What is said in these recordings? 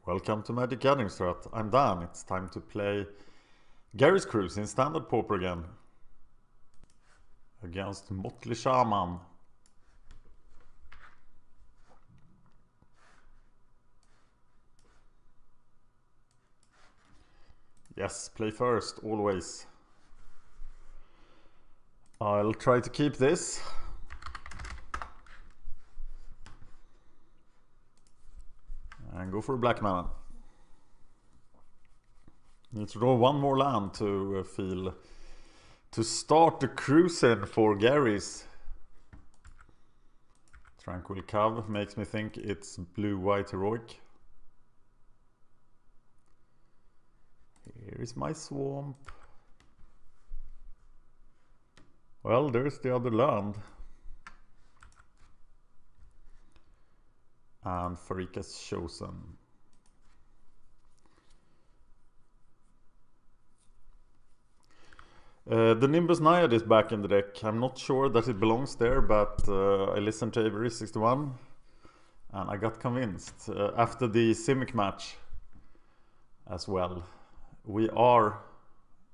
Welcome to MagicGatheringStrat. I'm Dan. It's time to play Gary's Cruise in Standard Pauper again. Against Motley Shaman. Yes, play first, always. I'll try to keep this. And go for a black mana. Need to draw one more land to start the cruising for Gary's. Tranquil Cove makes me think it's blue-white heroic. Here is my swamp. Well, there's the other land. And Farika's chosen. The Nimbus Naiad is back in the deck. I'm not sure that it belongs there, but I listened to Avery 61 and I got convinced after the Simic match as well. We are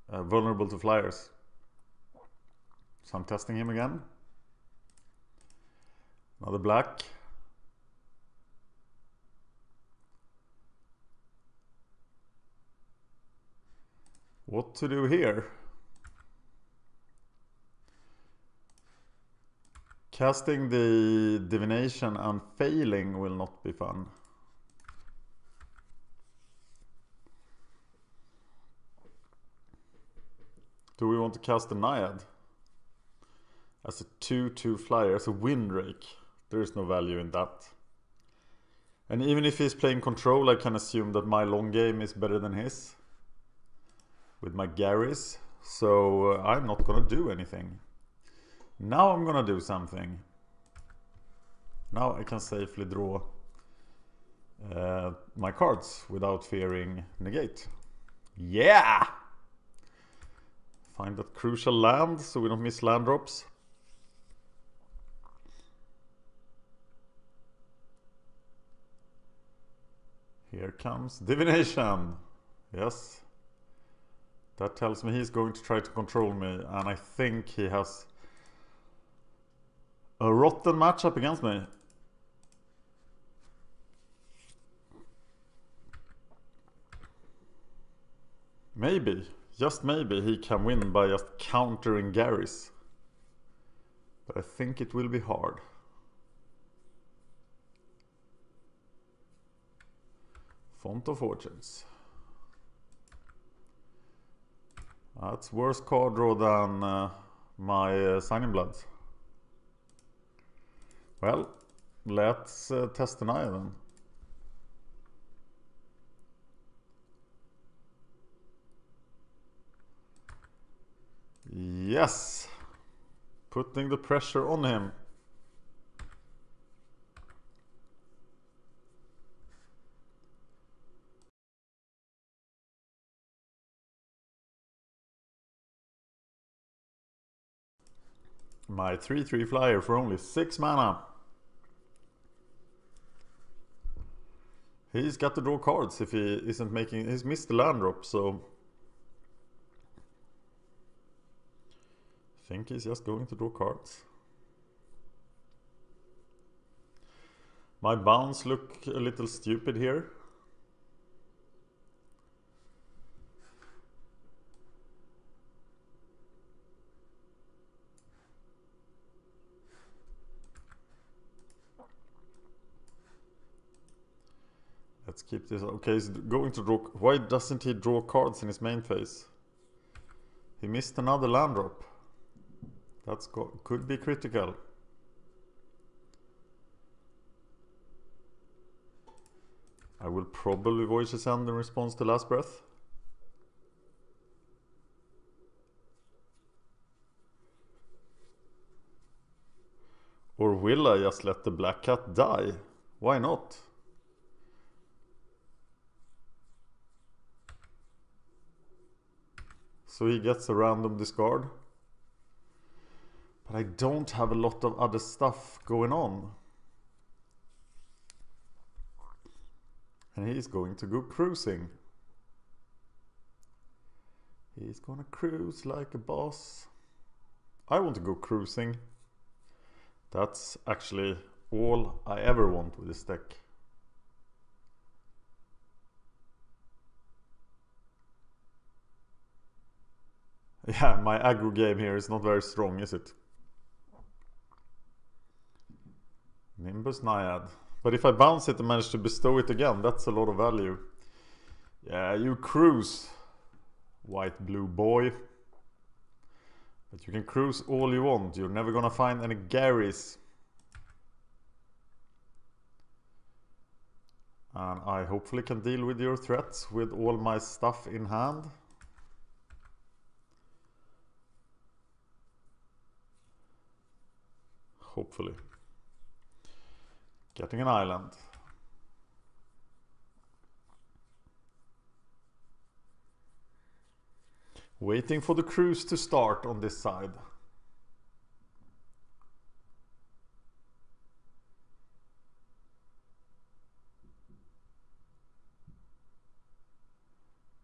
vulnerable to flyers. So I'm testing him again. Another black. What to do here? Casting the divination and failing will not be fun. Do we want to cast the Naiad? As a 2/2 flyer, as a Windrake. There is no value in that. And even if he's playing control, I can assume that my long game is better than his. With my Gary's. So I'm not gonna do anything. Now I'm gonna do something. Now I can safely draw my cards without fearing negate. Yeah! Find that crucial land so we don't miss land drops. Here comes divination. Yes. That tells me he's going to try to control me, and I think he has a rotten matchup against me. Maybe, just maybe, he can win by just countering Gary's. But I think it will be hard. Font of Fortunes. That's worse card draw than my Signing Bloods. Well, let's test an eye then. Yes! Putting the pressure on him. My 3/3 flyer for only 6 mana. He's got to draw cards if he isn't making... He's missed the land drop, so... I think he's just going to draw cards. My bounds look a little stupid here. Let's keep this. Okay, he's going to draw. Why doesn't he draw cards in his main phase? He missed another land drop. That's could be critical. I will probably Voice Ascend in response to Last Breath. Or will I just let the Black Cat die? Why not? So he gets a random discard. But I don't have a lot of other stuff going on. And he's going to go cruising. He's gonna cruise like a boss. I want to go cruising. That's actually all I ever want with this deck. Yeah, my aggro game here is not very strong, is it? Nimbus Naiad. But if I bounce it and manage to bestow it again, that's a lot of value. Yeah, you cruise, white blue boy. But you can cruise all you want. You're never gonna find any Garys. And I hopefully can deal with your threats with all my stuff in hand. Hopefully. Getting an island. Waiting for the cruise to start on this side.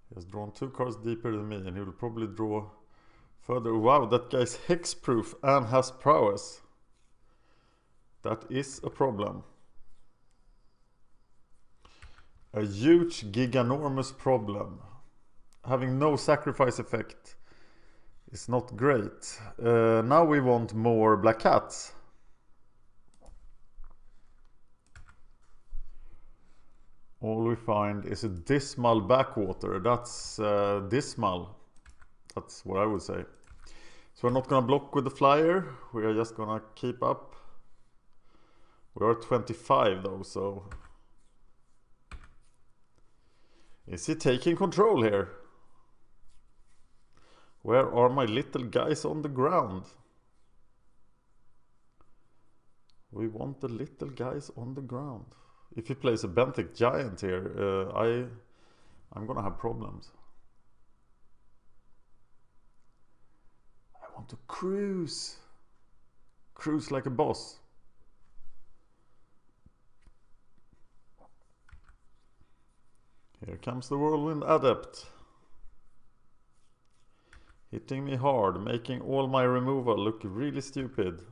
He has drawn 2 cards deeper than me, and he will probably draw further. Wow, that guy's hexproof and has prowess. That is a problem. A huge, giganormous problem. Having no sacrifice effect is not great. Now we want more black cats. All we find is a dismal backwater. That's dismal. That's what I would say. So we're not gonna block with the flyer. We are just gonna keep up. We are 25 though, so... Is he taking control here? Where are my little guys on the ground? We want the little guys on the ground. If he plays a Benthic Giant here, I'm gonna have problems. I want to cruise. Cruise like a boss. Here comes the Whirlwind Adept. Hitting me hard, making all my removal look really stupid.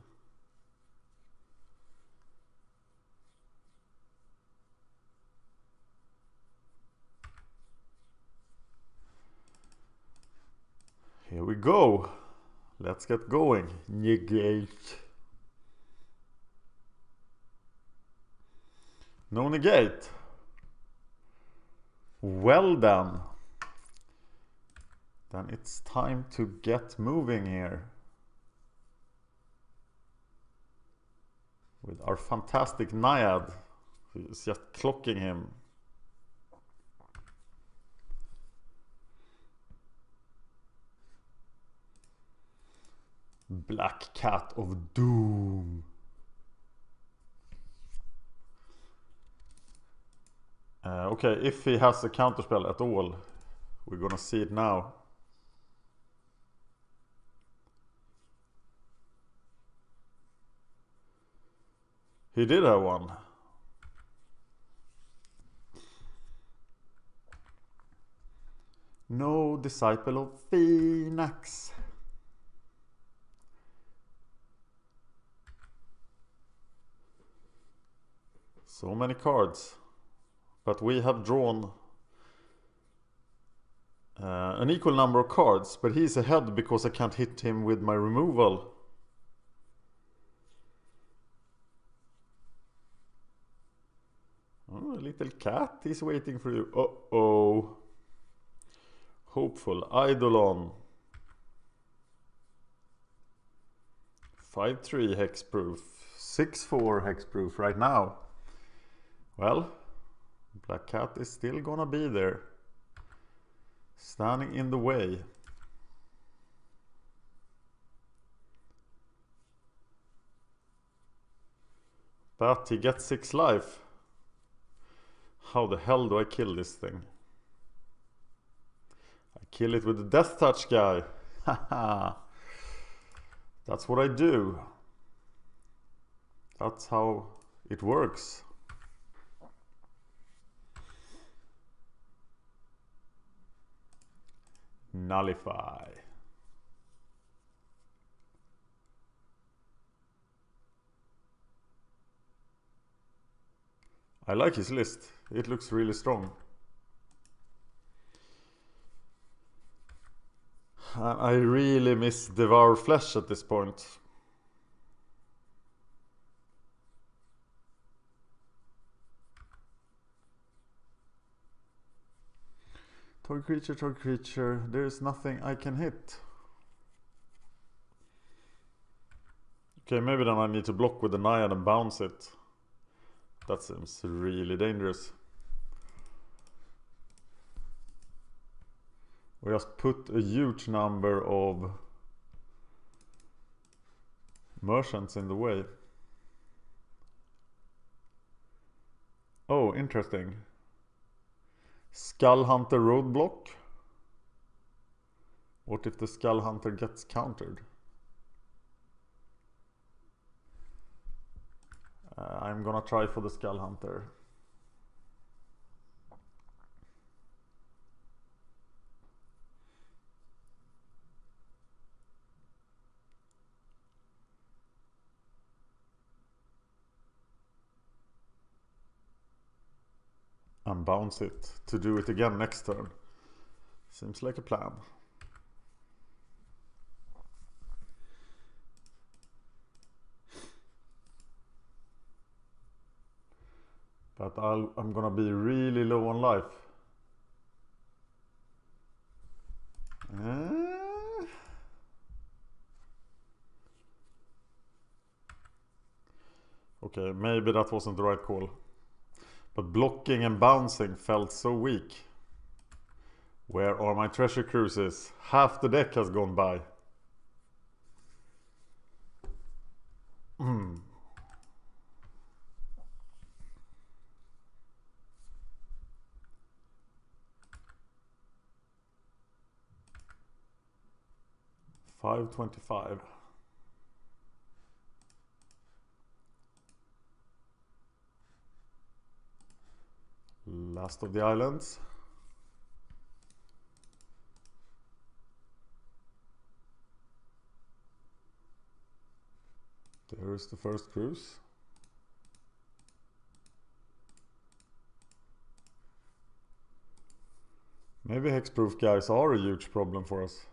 Here we go. Let's get going. Negate. No negate. Well done. Then it's time to get moving here. With our fantastic Naiad, who is just clocking him. Black Cat of Doom. Okay, if he has a counterspell at all, we're gonna see it now. He did have one. No Disciple of Phoenix. So many cards. But we have drawn an equal number of cards. But he's ahead because I can't hit him with my removal. Oh, a little cat is waiting for you. Uh-oh. Hopeful Eidolon. 5-3 hexproof. 6-4 hexproof right now. Well, Black Cat is still gonna be there. Standing in the way. But he gets 6 life. How the hell do I kill this thing? I kill it with the Death Touch guy. Haha. That's what I do. That's how it works. Nullify. I like his list. It looks really strong. I really miss Devour Flesh at this point. Target creature, there is nothing I can hit. Okay, maybe then I need to block with the Naiad and bounce it. That seems really dangerous. We just put a huge number of merchants in the way. Oh, interesting. Skull Hunter roadblock. What if the Skull Hunter gets countered? I'm gonna try for the Skull Hunter. And bounce it to do it again next turn. Seems like a plan. But I'm gonna be really low on life. Okay, maybe that wasn't the right call. But blocking and bouncing felt so weak. Where are my treasure cruises? Half the deck has gone by. $5.25. Last of the islands. There is the first cruise. Maybe hexproof guys are a huge problem for us.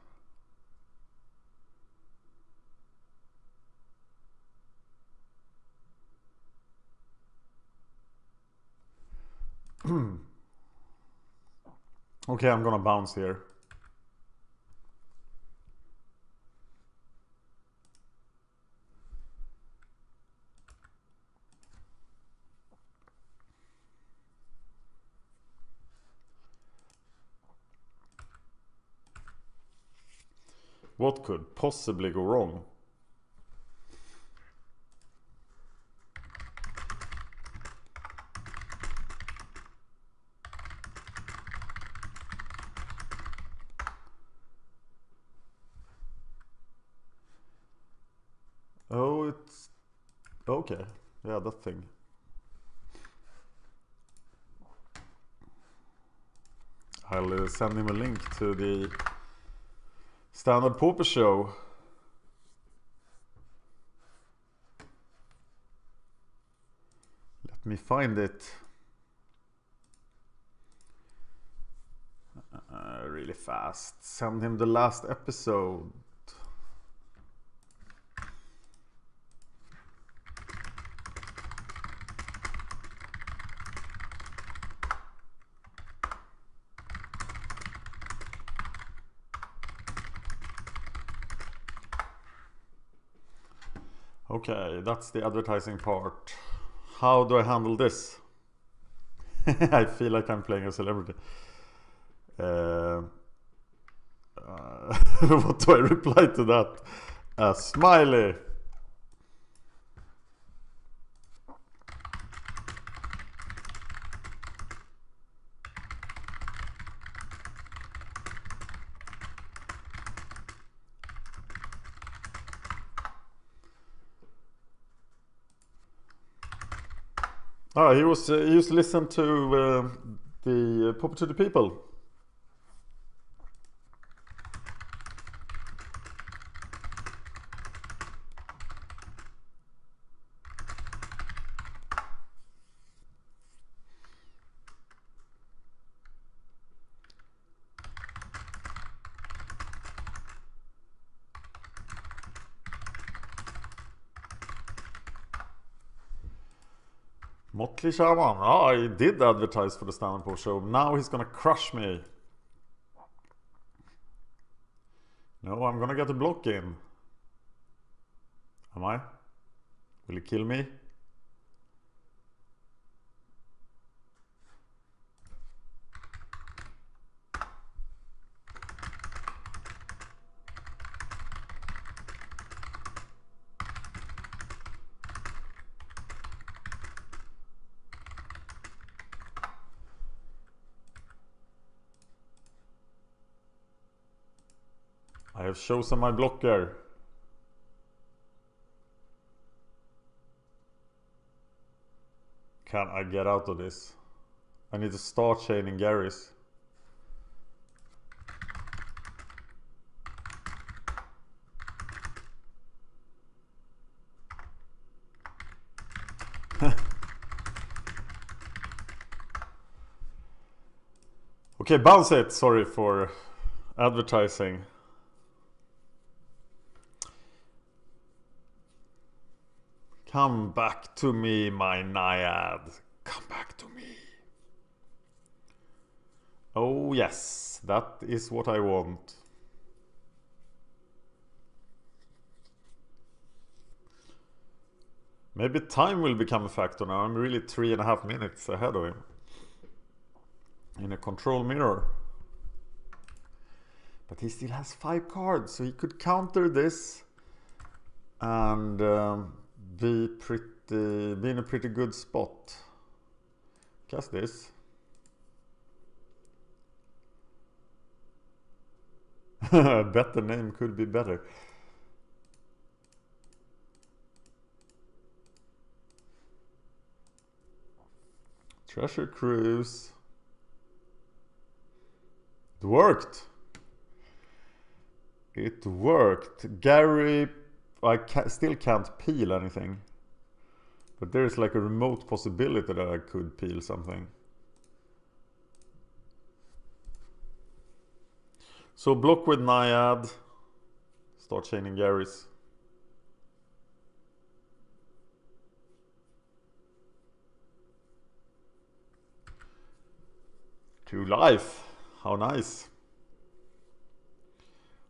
Okay, I'm gonna bounce here. What could possibly go wrong? Oh, it's... okay. Yeah, that thing. I'll send him a link to the Standard Pauper show. Let me find it. Really fast. Send him the last episode. Okay, that's the advertising part. How do I handle this? I feel like I'm playing a celebrity. What do I reply to that? A smiley. Oh, he used to listen to the Pauper to the People. Motley Shaman. Oh, he did advertise for the Standard Pauper show. Now he's gonna crush me. No, I'm gonna get a block in. Am I? Will he kill me? I have chosen my blocker. Can I get out of this? I need to start chaining Garys. Okay, bounce it. Sorry for advertising. Come back to me, my Naiad. Come back to me. Oh yes, that is what I want. Maybe time will become a factor now. I'm really 3.5 minutes ahead of him. In a control mirror. But he still has 5 cards, so he could counter this. And be in a pretty good spot. Cast this. A better name could be better. Treasure Cruise. It worked. It worked. Gary, still can't peel anything. But there is like a remote possibility that I could peel something. So block with Naiad. Start chaining Garys. 2 life. How nice.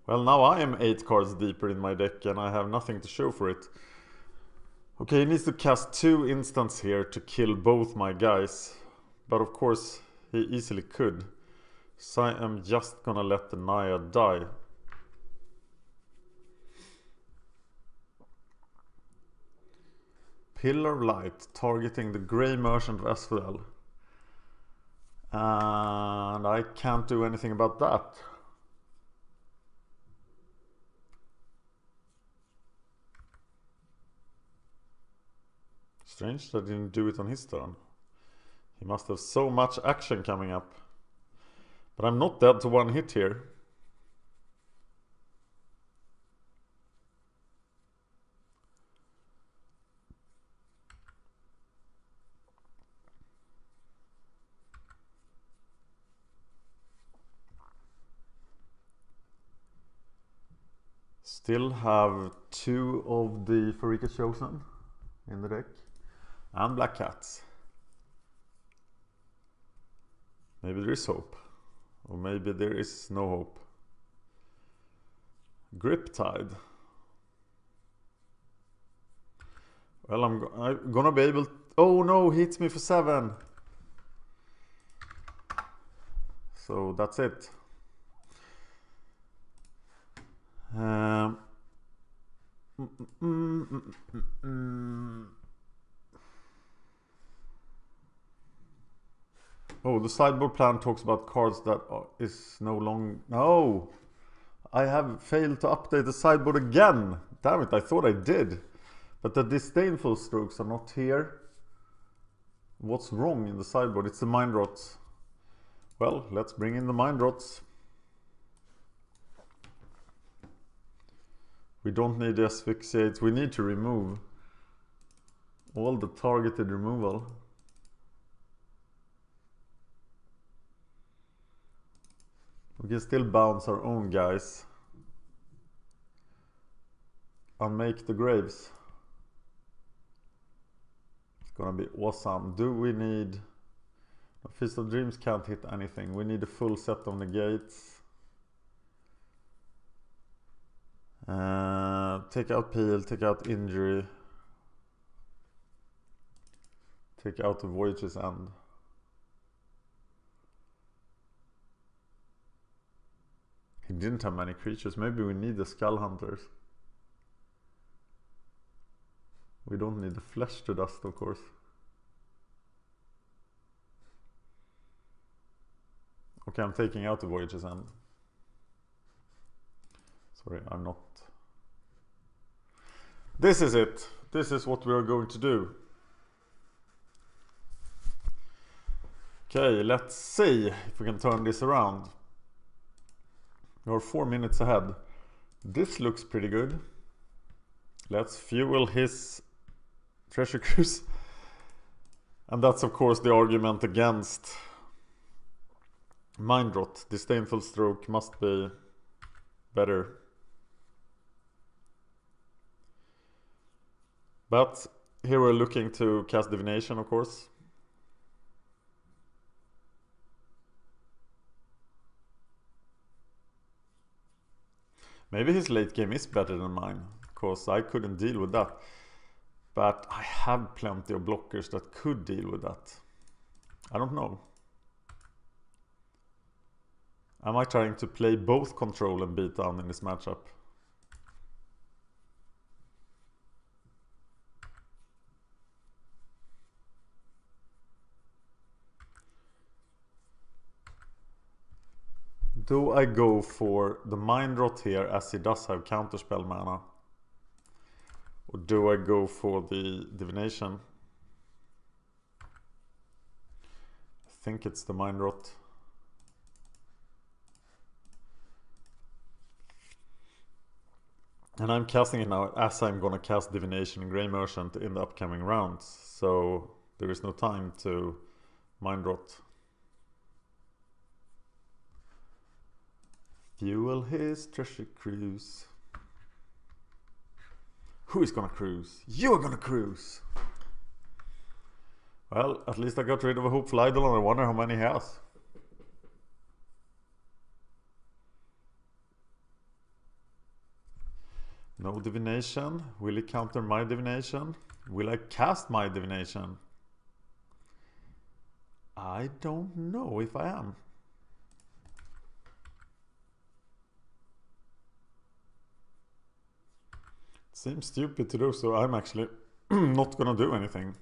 Well, now I am 8 cards deeper in my deck and I have nothing to show for it. Okay, he needs to cast 2 instants here to kill both my guys. But of course, he easily could. So I am just gonna let the Naiad die. Pillar of Light, targeting the Grey Merchant of Asphodel. And I can't do anything about that. Strange that I didn't do it on his turn. He must have so much action coming up. But I'm not dead to 1 hit here. Still have 2 of the Pharika Chosen in the deck. And Black Cats. Maybe there is hope. Or maybe there is no hope. Griptide. Well, I'm gonna be able... Oh no, he hits me for 7. So that's it. Oh, the sideboard plan talks about cards that is no longer... No! I have failed to update the sideboard again! Damn it, I thought I did. But the disdainful strokes are not here. What's wrong in the sideboard? It's the Mind Rots. Well, let's bring in the Mind Rots. We don't need the asphyxiates. We need to remove all the targeted removal. We can still bounce our own guys. Unmake the graves. Gonna be awesome. Do we need... Feast of Dreams can't hit anything. We need a full set of negates. Take out peel, take out injury. Take out the Voyage's End. He didn't have many creatures. Maybe we need the Skull Hunters. We don't need the Flesh to Dust, of course. Okay, I'm taking out the Voyage's End. Sorry, I'm not. This is it. This is what we are going to do. Okay, let's see if we can turn this around. We're 4 minutes ahead. This looks pretty good. Let's fuel his treasure cruise. And that's of course the argument against Mind Rot. Disdainful Stroke must be better. But here we're looking to cast Divination, of course. Maybe his late game is better than mine, because I couldn't deal with that. But I have plenty of blockers that could deal with that. I don't know. Am I trying to play both control and beat down in this matchup? Do I go for the Mind Rot here, as he does have counterspell mana? Or do I go for the Divination? I think it's the Mind Rot. And I'm casting it now as I'm gonna cast Divination and Grey Merchant in the upcoming rounds. So there is no time to Mind Rot. Fuel his treasure cruise. Who is gonna cruise? You're gonna cruise! Well, at least I got rid of a Hopeful Idol, and I wonder how many he has. No Divination. Will he counter my Divination? Will I cast my Divination? I don't know if I am. Seems stupid to do, so I'm actually not gonna do anything.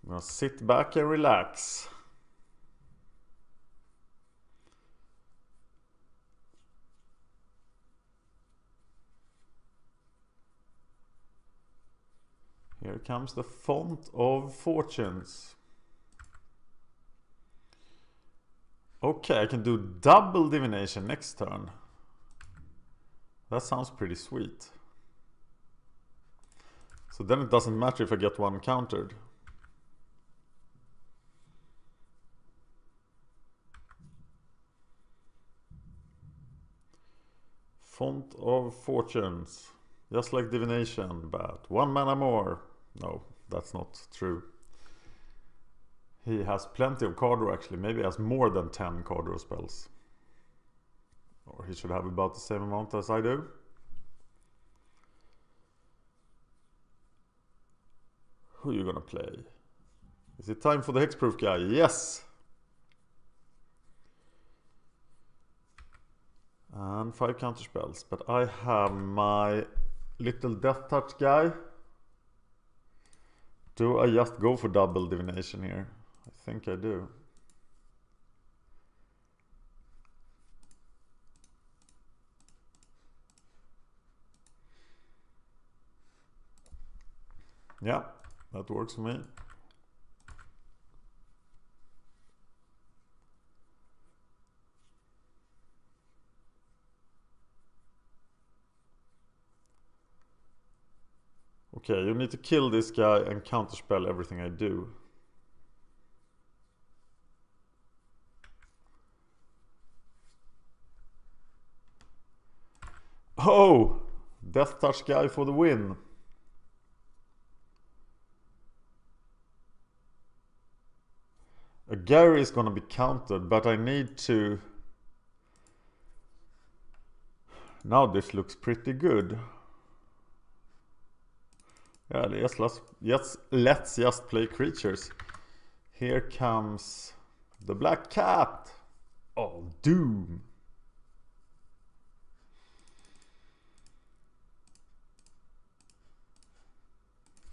I'm gonna sit back and relax. Here comes the Font of Fortunes. Okay, I can do double Divination next turn. That sounds pretty sweet. So then it doesn't matter if I get one countered. Font of Fortunes. Just like Divination, but 1 mana more. No, that's not true. He has plenty of card draw actually. Maybe he has more than 10 card draw spells. Or he should have about the same amount as I do. Who are you gonna play? Is it time for the Hexproof guy? Yes! And 5 counter spells. But I have my little Death Touch guy. Do I just go for double Divination here? I think I do. Yeah, that works for me. Okay, you need to kill this guy and counterspell everything I do. Oh! Death Touch guy for the win. A Gary is gonna be countered, but I need to... Now this looks pretty good. Yeah, let's just play creatures. Here comes the black cat. Oh, doom.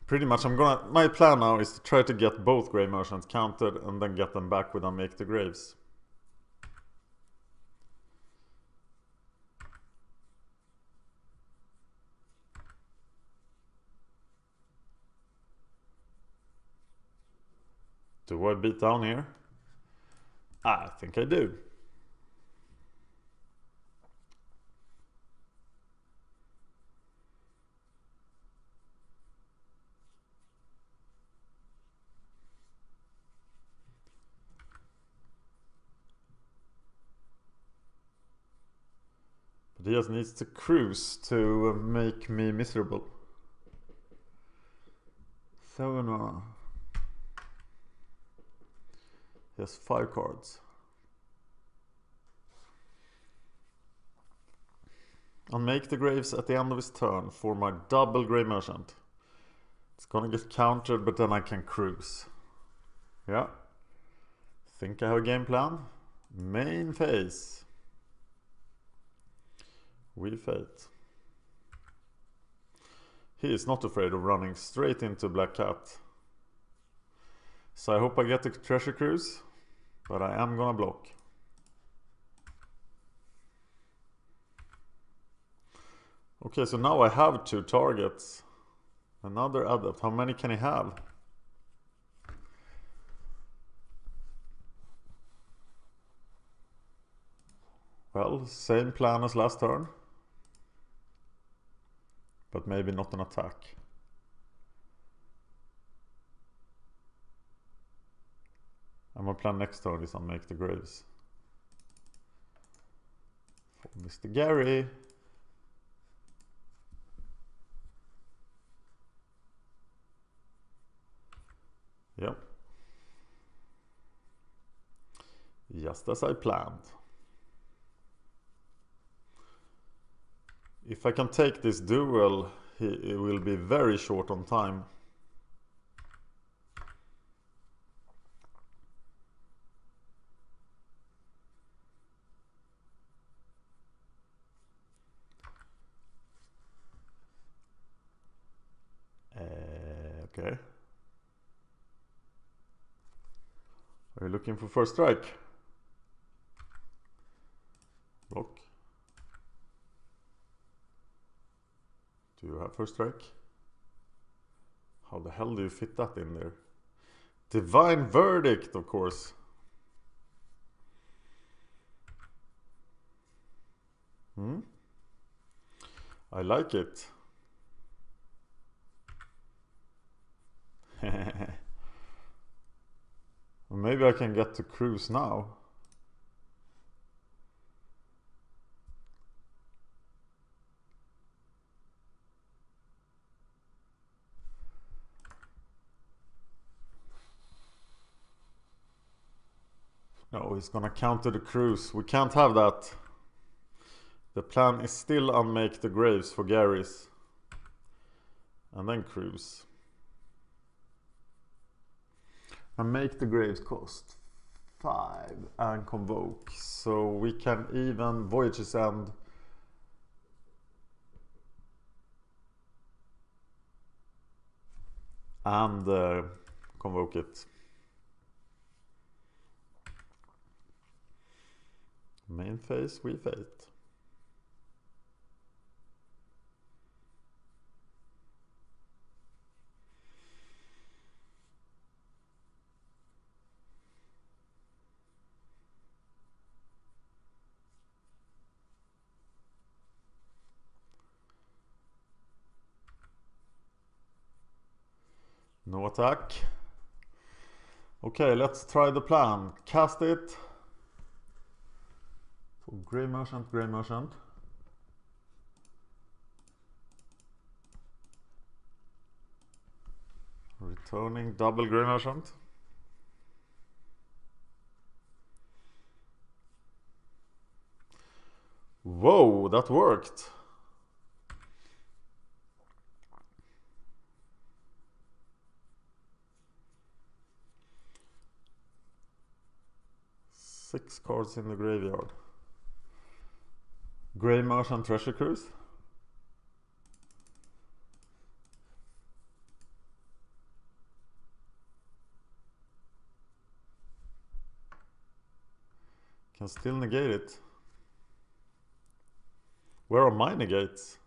Pretty much my plan now is to try to get both Grey Merchants counted and then get them back with Unmake the Graves. Do I beat down here? I think I do. But he just needs to cruise to make me miserable. 7 mana. He has 5 cards. Unmake the Graves at the end of his turn for my double Grey Merchant. It's gonna get countered, but then I can cruise. Yeah. Think I have a game plan. Main phase. We Fate. He is not afraid of running straight into Black Cat. So I hope I get the Treasure Cruise, but I am gonna block. Okay, so now I have 2 targets. Another Adept. How many can he have? Well, same plan as last turn. But maybe not an attack. And my plan next turn is Unmake the Graves. For Mr. Gary. Yep. Just as I planned. If I can take this duel, he will be very short on time. Okay. Are you looking for first strike? Block. Do you have first strike? How the hell do you fit that in there? Divine Verdict, of course. I like it. Maybe I can get to cruise now. No, he's gonna counter the cruise. We can't have that. The plan is still Unmake the Graves for Gary's. And then cruise. Unmake the Graves cost 5 and Convoke. So we can even Voyage's End. And Convoke it. Main phase, We Fate. No attack. Okay, let's try the plan. Cast it. So Grey Merchant, Grey Merchant. Returning double Grey Merchant. Whoa, that worked. Six cards in the graveyard. Grey Merchant Treasure Cruise. Can still negate it. Where are my negates?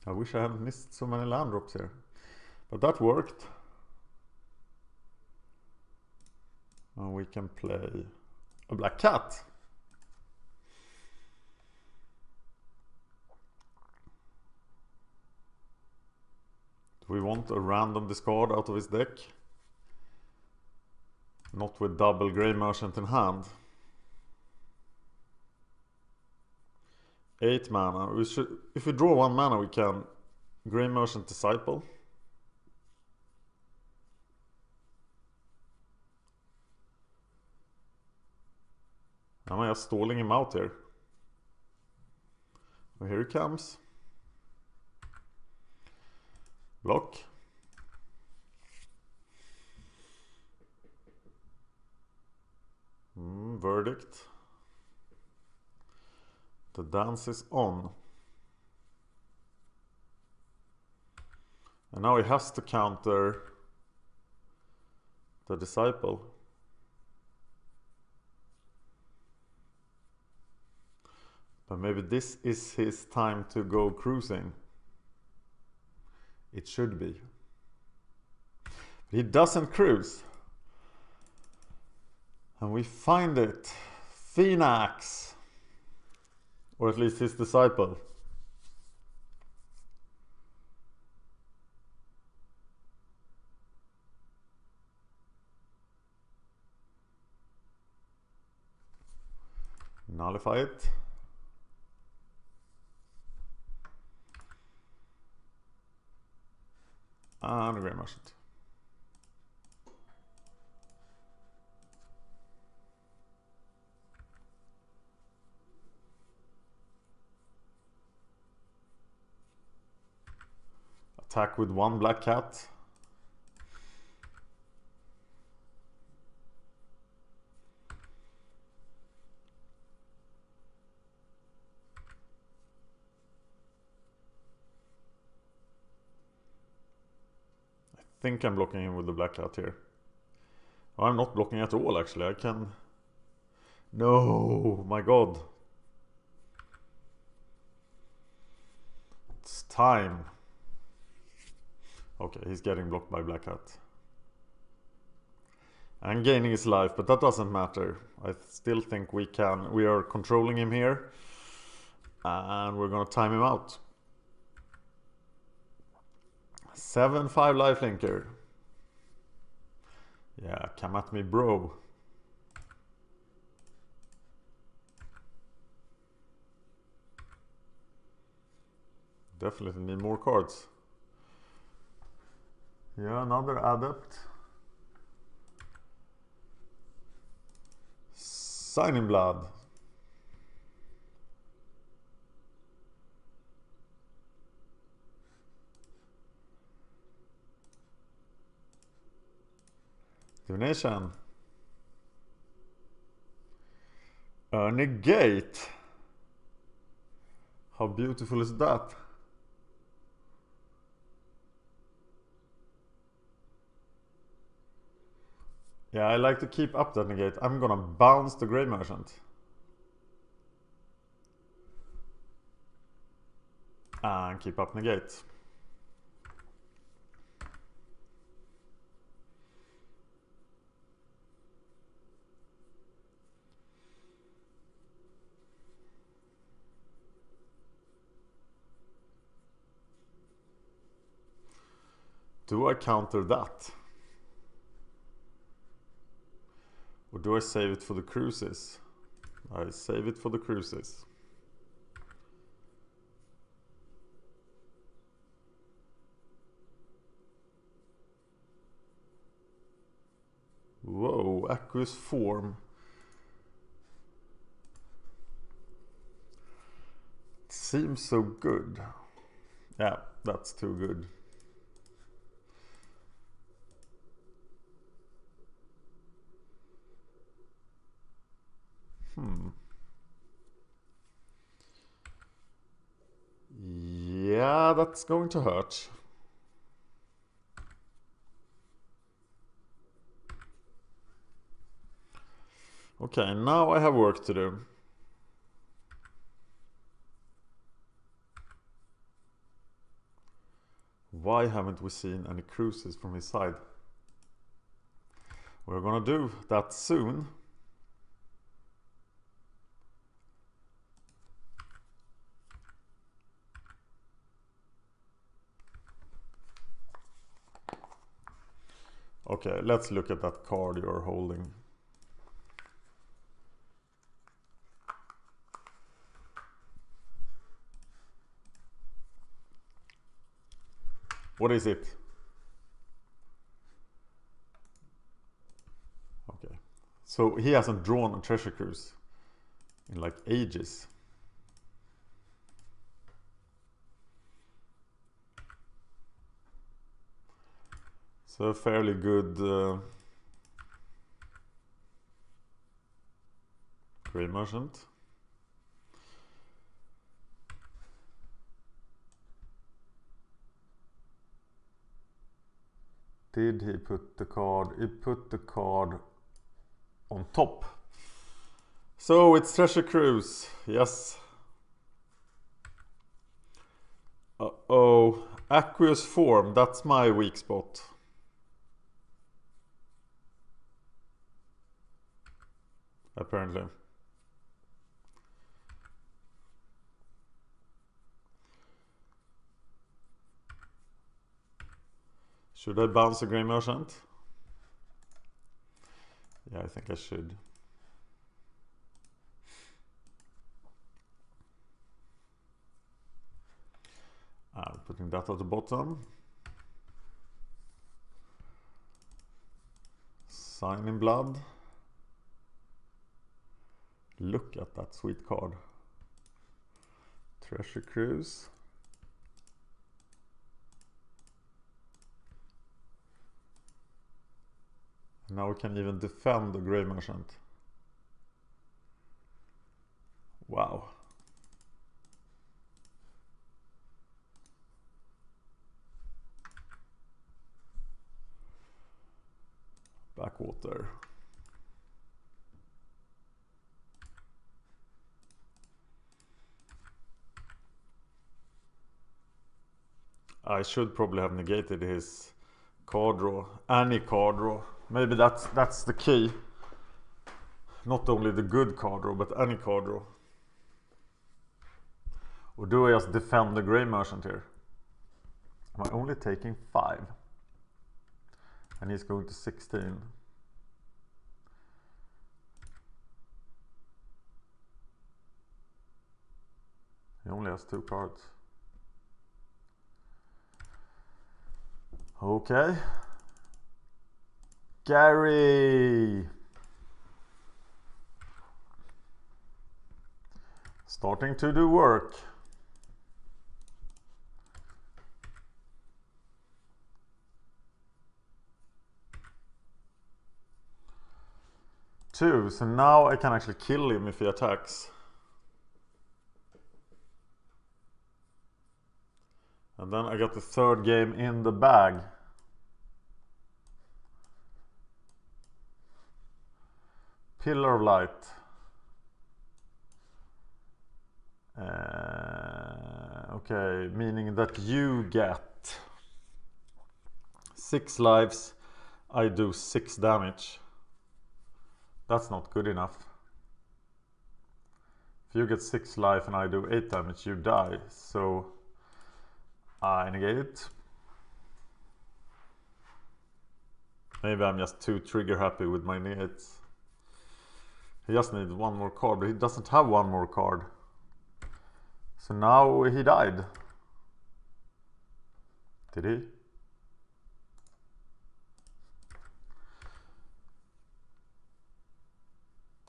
I wish I hadn't missed so many land drops here. But that worked. And we can play a black cat. Do we want a random discard out of his deck? Not with double Grey Merchant in hand. 8 mana. We should, if we draw 1 mana, we can Grey Merchant Disciple. Am I just stalling him out here? Well, here he comes. Block. Verdict. The dance is on. And now he has to counter the Disciple. But maybe this is his time to go cruising. It should be. But he doesn't cruise. And we find it. Phoenix. Or at least his Disciple. Nullify it. And a Grey Merchant. Attack with 1 black cat. I think I'm blocking him with the black cat here. Oh, I'm not blocking at all actually. I can... No, my god. It's time. Okay, he's getting blocked by black cat. And gaining his life, but that doesn't matter. I still think we are controlling him here. And we're gonna time him out. 7-5 lifelinker. Yeah, come at me, bro. Definitely need more cards. Yeah, another adept. Sign in blood. Divination. Negate. How beautiful is that? Yeah, I like to keep up that negate. I'm gonna bounce the Grey Merchant. And keep up negate. Do I counter that? Or do I save it for the cruises? I save it for the cruises. aqueous form. Seems so good. Yeah, that's too good. Yeah, that's going to hurt. Okay, now I have work to do. Why haven't we seen any cruises from his side? We're gonna do that soon. Okay, let's look at that card you're holding. What is it? Okay, so he hasn't drawn a treasure cruise in like ages. So a fairly good Grey Merchant. Did he put the card? He put the card on top. So it's Treasure Cruise, yes. Uh-oh, aqueous form, that's my weak spot. Apparently. Should I bounce a Grey Merchant? Yeah, I think I should. Putting that at the bottom. Sign in Blood. Look at that sweet card. Treasure Cruise. Now we can even defend the Grey Merchant. Wow. Backwater. I should probably have negated his card draw. Any card draw. Maybe that's the key. Not only the good card draw, but any card draw. Or do I just defend the Grey Merchant here? Am I only taking 5? And he's going to 16. He only has 2 cards. Okay. Gary! Starting to do work. Two, so now I can actually kill him if he attacks. And then I got the 3rd game in the bag. Pillar of Light. Okay, meaning that you get 6 lives, I do 6 damage. That's not good enough. If you get 6 life and I do 8 damage, you die. So I negate it. Maybe I'm just too trigger happy with my negates. He just needs 1 more card, but he doesn't have 1 more card. So now he died. Did he?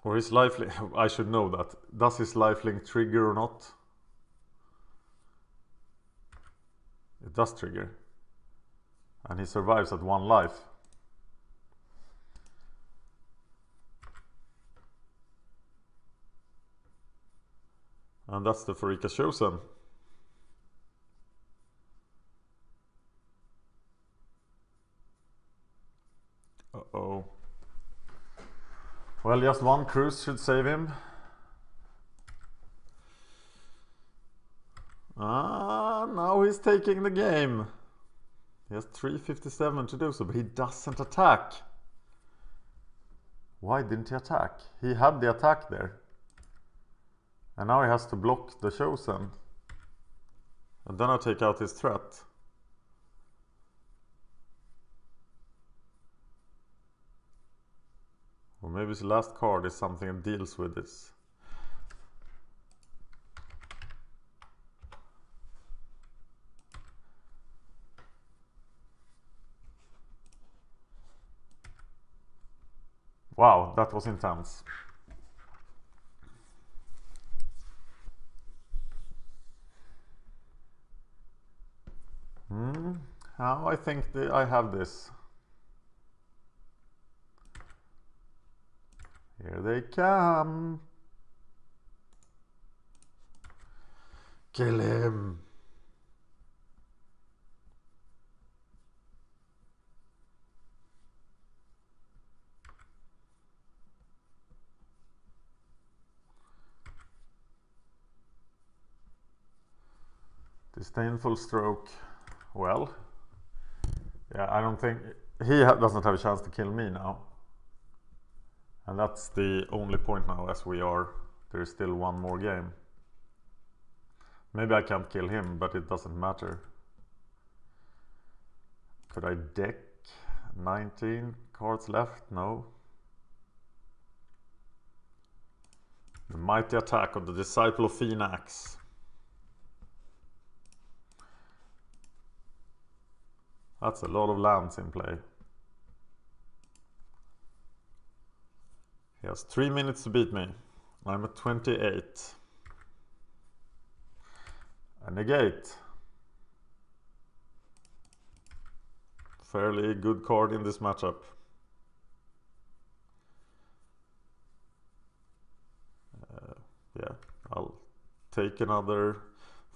Or his lifelink, I should know that. Does his lifelink trigger or not? It does trigger. And he survives at 1 life. And that's the Pharika Chosen. Uh-oh. Well, just 1 cruise should save him. Now he's taking the game. He has 357 to do so, but he doesn't attack. Why didn't he attack? He had the attack there. And now he has to block the Chosen. And then I take out his threat. Or maybe his last card is something that deals with this. Wow, that was intense. How I think I have this. Here they come. Kill him. Disdainful stroke. Well, yeah, I don't think he doesn't have a chance to kill me now. And that's the only point now, as we are. There's still 1 more game. Maybe I can't kill him, but it doesn't matter. Could I deck 19 cards left? No. The mighty attack of the Disciple of Phoenix. That's a lot of lands in play. He has 3 minutes to beat me. I'm at 28. A negate. Fairly good card in this matchup. Yeah, I'll take another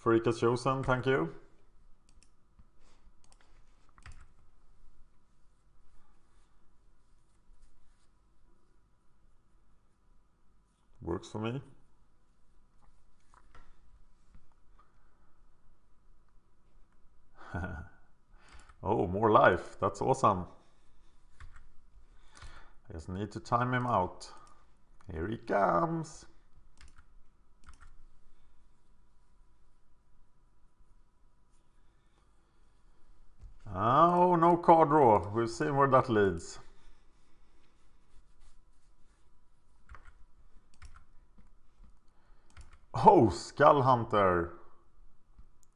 Pharika Chosen, thank you. Works for me. Oh, more life. That's awesome. I just need to time him out. Here he comes. Oh, no card draw. We've seen where that leads. Oh, Skull Hunter.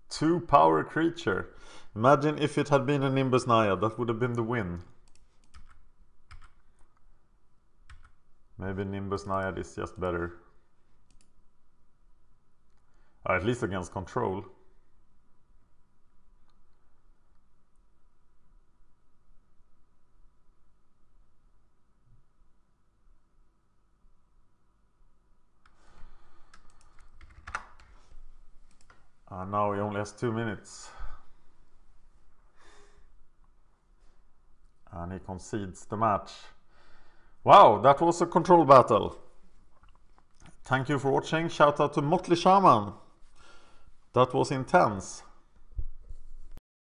2 power creature. Imagine if it had been a Nimbus Naiad, that would have been the win. Maybe Nimbus Naiad is just better. At least against control. Now he only has 2 minutes. And he concedes the match. Wow, that was a control battle. Thank you for watching. Shout out to Motley Shaman. That was intense.